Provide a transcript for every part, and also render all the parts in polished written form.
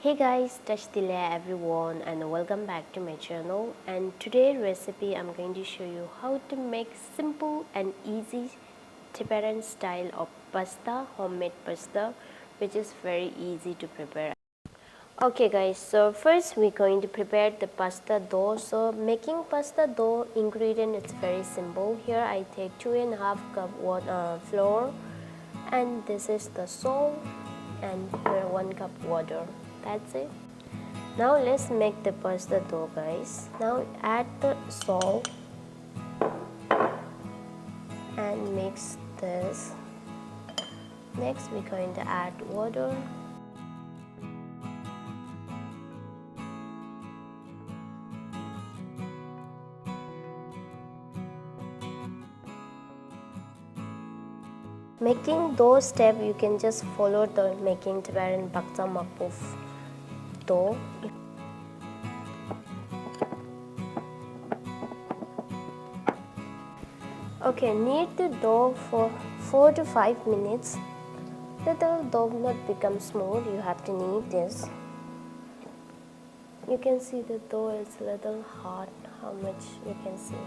Hey guys, Tashi Delek everyone, and welcome back to my channel. And today's recipe I'm going to show you how to make simple and easy Tibetan style of pasta, homemade pasta, which is very easy to prepare. Okay guys, so first we're going to prepare the pasta dough. So making pasta dough ingredient is very simple. Here I take 2.5 cup flour, and this is the salt, and here 1 cup water. That's it. Now let's make the pasta dough, guys. Now add the salt and mix this. Next we're going to add water. Making those steps, you can just follow the making Tibetan baksa makpuf dough. Okay, knead the dough for 4 to 5 minutes. Let the dough not become smooth, you have to knead this. You can see the dough is a little hard, how much you can see.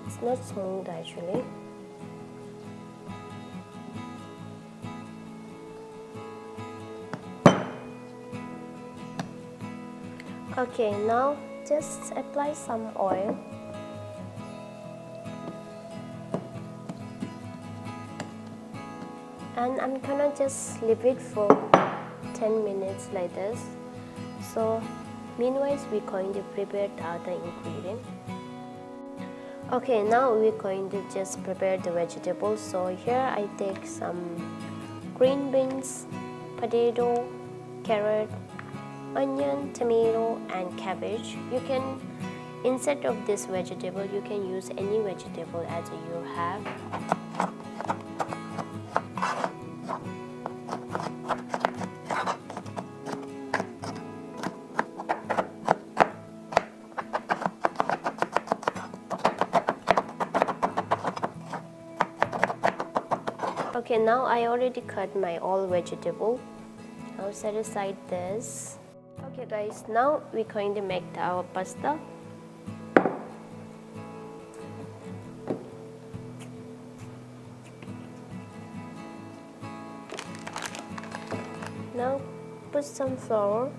It's not smooth actually. Okay, now just apply some oil. And I'm gonna just leave it for 10 minutes like this. So meanwhile we're going to prepare the other ingredient. Okay, now we're going to just prepare the vegetables. So here I take some green beans, potato, carrot, onion, tomato and cabbage. You can, instead of this vegetable, you can use any vegetable as you have. Okay, now I already cut my all vegetable. I'll set aside this. Okay guys, now we're going to make our pasta. Now put some flour.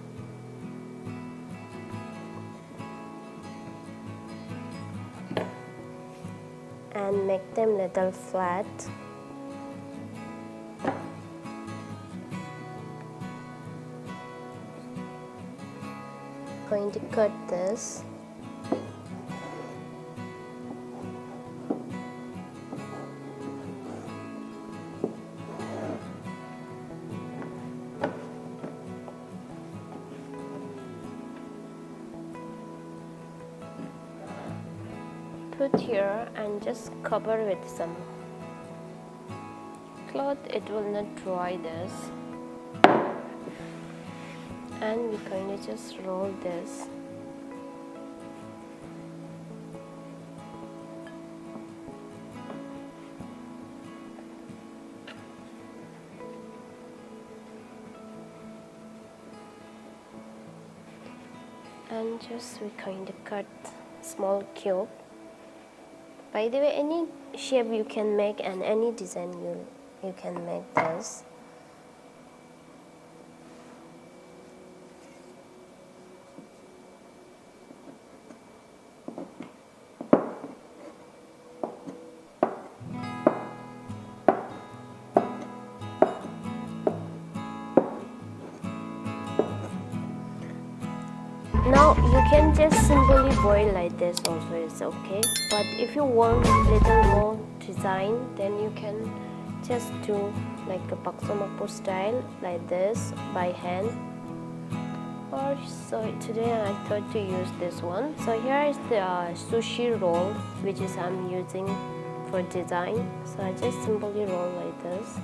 And make them little flat. Going to cut this. Put here and just cover with some cloth, it will not dry this. And we're going to just roll this. And just we're going to cut small cube. By the way, any shape you can make and any design you can make this. Now you can just simply boil like this also, it's okay. But if you want a little more design, then you can just do like a bakso style like this by hand. Or so today I thought to use this one. So here is the sushi roll, which is I'm using for design. So I just simply roll like this.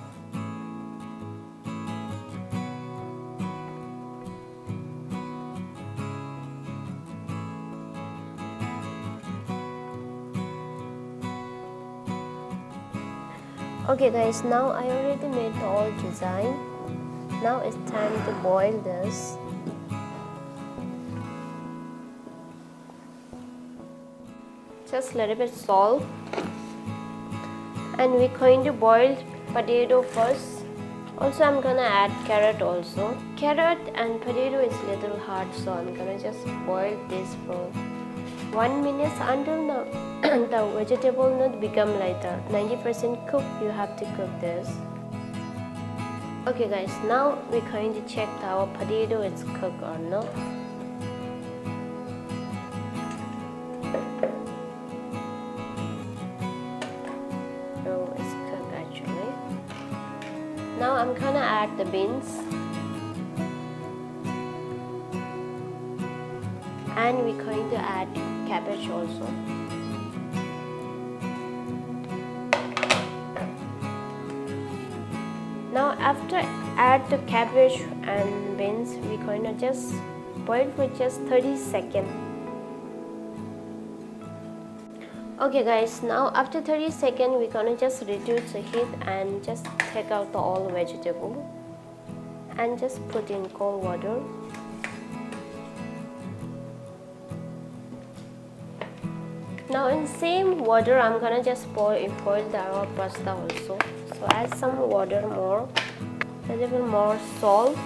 Okay guys, now I already made all design. Now it's time to boil this. Just a little bit salt, and we're going to boil potato first. Also, I'm gonna add carrot also. Carrot and potato is a little hard, so I'm gonna just boil this for 1 minute until the vegetable not become like 90% cooked. You have to cook this. Okay guys, now we're going to check our potato is cooked or not. No, it's cooked actually. Now I'm gonna add the beans. And we're going to add cabbage also. Now after add the cabbage and beans, we're going to just boil for just 30 seconds. Okay guys, now after 30 seconds, we're going to just reduce the heat and just take out the all vegetable and just put in cold water. Now in same water, I'm gonna just boil our pasta also. So add some water more, a little more salt,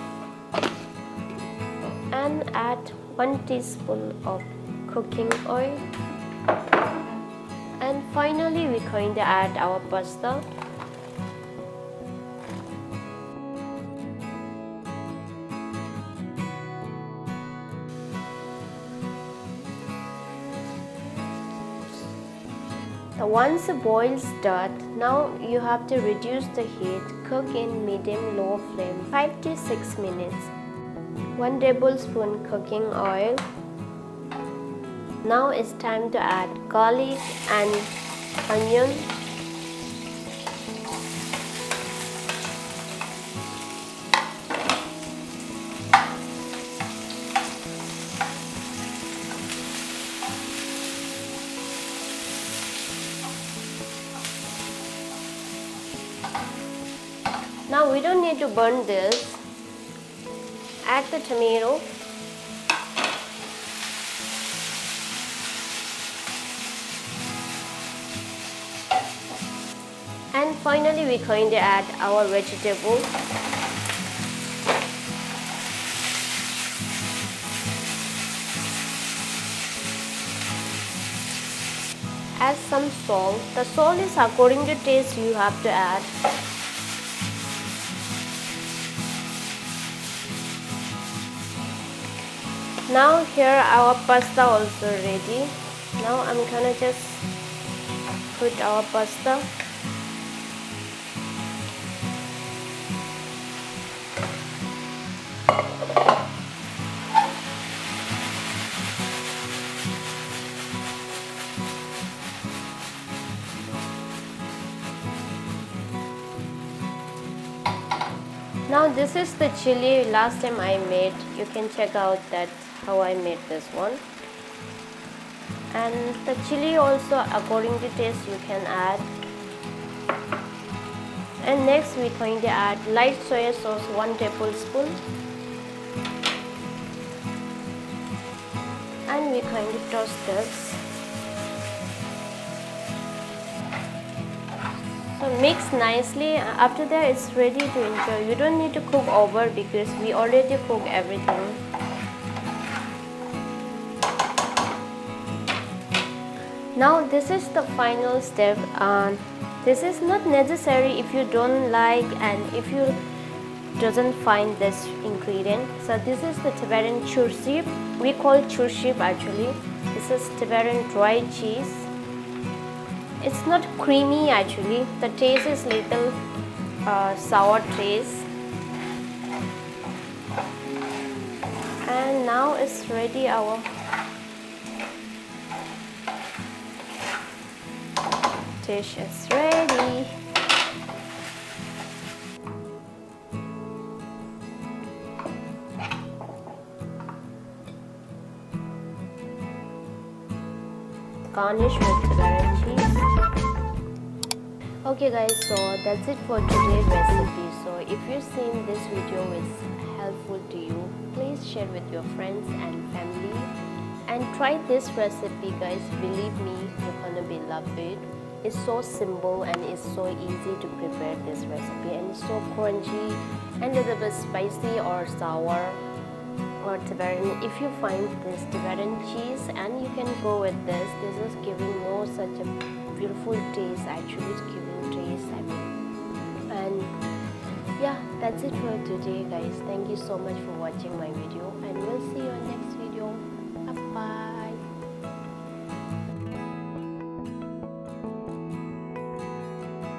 and add 1 teaspoon of cooking oil. And finally, we're going to add our pasta. Once the boil start, now you have to reduce the heat. Cook in medium-low flame 5 to 6 minutes. 1 tablespoon cooking oil. Now it's time to add garlic and onion. Now we don't need to burn this. Add the tomato. And finally, we're going to add our vegetable. Add some salt. The salt is according to taste you have to add. Now here our pasta also ready. Now I'm gonna just put our pasta. Now this is the chili last time I made. You can check out that how I made this one. And the chili also according to taste you can add. And next we're going to add light soya sauce 1 tablespoon. And we're going to toss this. So mix nicely. After that it's ready to enjoy. You don't need to cook over because we already cook everything. Now this is the final step. This is not necessary if you don't like and if you doesn't find this ingredient. So this is the Tibetan churship. We call churship actually. This is Tibetan dry cheese. It's not creamy actually. The taste is little sour taste. And now it's ready. Our dish is ready. Garnish with Tibetan cheese. Okay guys, so that's it for today's recipe. So if you've seen this video is helpful to you, please share with your friends and family and try this recipe guys. Believe me, you're gonna be love it. It's so simple and it's so easy to prepare this recipe, and it's so crunchy and a little bit spicy or sour or Tibetan. If you find this Tibetan cheese, and you can go with this is giving more such a beautiful taste. Actually it's giving taste, I mean. And yeah, that's it for today guys. Thank you so much for watching my video, and we'll see you in next video. Bye bye.